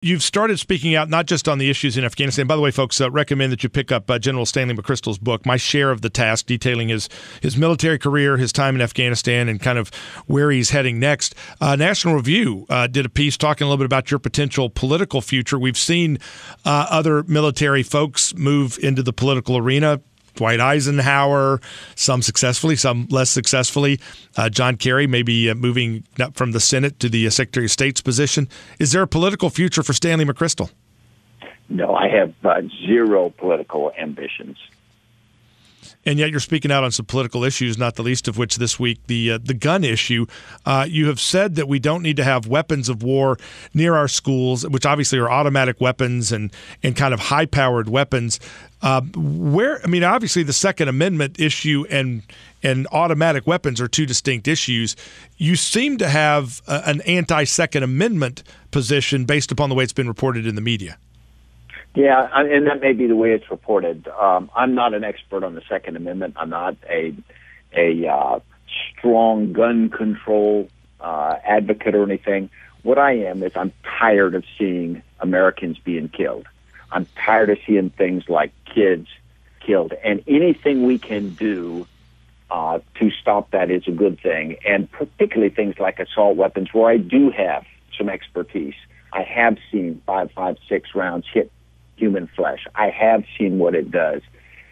You've started speaking out not just on the issues in Afghanistan. By the way, folks, recommend that you pick up General Stanley McChrystal's book, My Share of the Task, detailing his military career, his time in Afghanistan, and kind of where he's heading next. National Review did a piece talking a little bit about your potential political future. We've seen other military folks move into the political arena. Dwight Eisenhower, some successfully, some less successfully. John Kerry maybe moving from the Senate to the Secretary of State's position. Is there a political future for Stanley McChrystal? No, I have zero political ambitions. And yet you're speaking out on some political issues, not the least of which this week, the gun issue. You have said that we don't need to have weapons of war near our schools, which obviously are automatic weapons and kind of high-powered weapons. Obviously the Second Amendment issue and automatic weapons are two distinct issues. You seem to have an anti-Second Amendment position based upon the way it's been reported in the media. Yeah, and that may be the way it's reported. I'm not an expert on the Second Amendment. I'm not a strong gun control advocate or anything. What I am is I'm tired of seeing Americans being killed. I'm tired of seeing things like kids killed. And anything we can do to stop that is a good thing, and particularly things like assault weapons, where I do have some expertise. I have seen 5.56 rounds hit human flesh. I have seen what it does,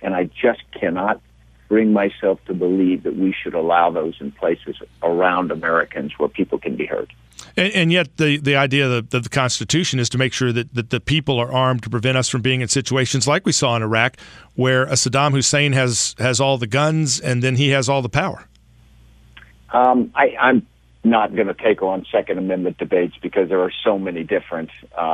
and I just cannot bring myself to believe that we should allow those in places around Americans where people can be hurt. And yet the idea that the Constitution is to make sure that the people are armed to prevent us from being in situations like we saw in Iraq, where a Saddam Hussein has all the guns and then he has all the power. I'm not going to take on Second Amendment debates because there are so many different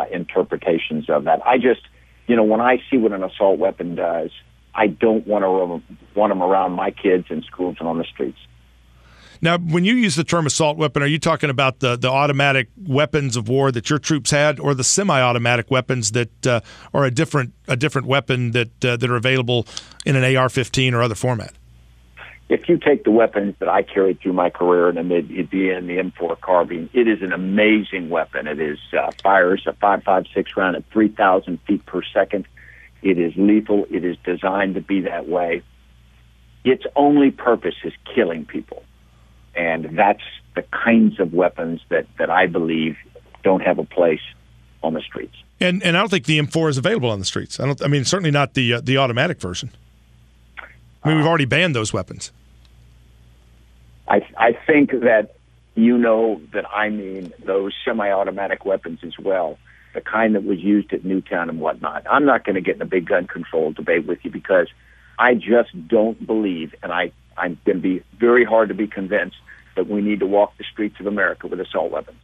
interpretations of that. I just, when I see what an assault weapon does, I don't want them around my kids in schools and on the streets. Now, when you use the term assault weapon, are you talking about the automatic weapons of war that your troops had, or the semi-automatic weapons that are a different weapon that are available in an AR-15 or other format? If you take the weapons that I carried through my career, and it'd be in the M4 carbine, it is an amazing weapon. It is fires a 5.56 round at 3,000 feet per second. It is lethal. It is designed to be that way. Its only purpose is killing people. And that's the kinds of weapons that I believe don't have a place on the streets. And I don't think the M4 is available on the streets. Certainly not the automatic version. We've already banned those weapons. I think that that I mean those semi-automatic weapons as well, the kind that was used at Newtown and whatnot. I'm not going to get in a big gun control debate with you because I just don't believe, and I'm going to be very hard to be convinced that we need to walk the streets of America with assault weapons.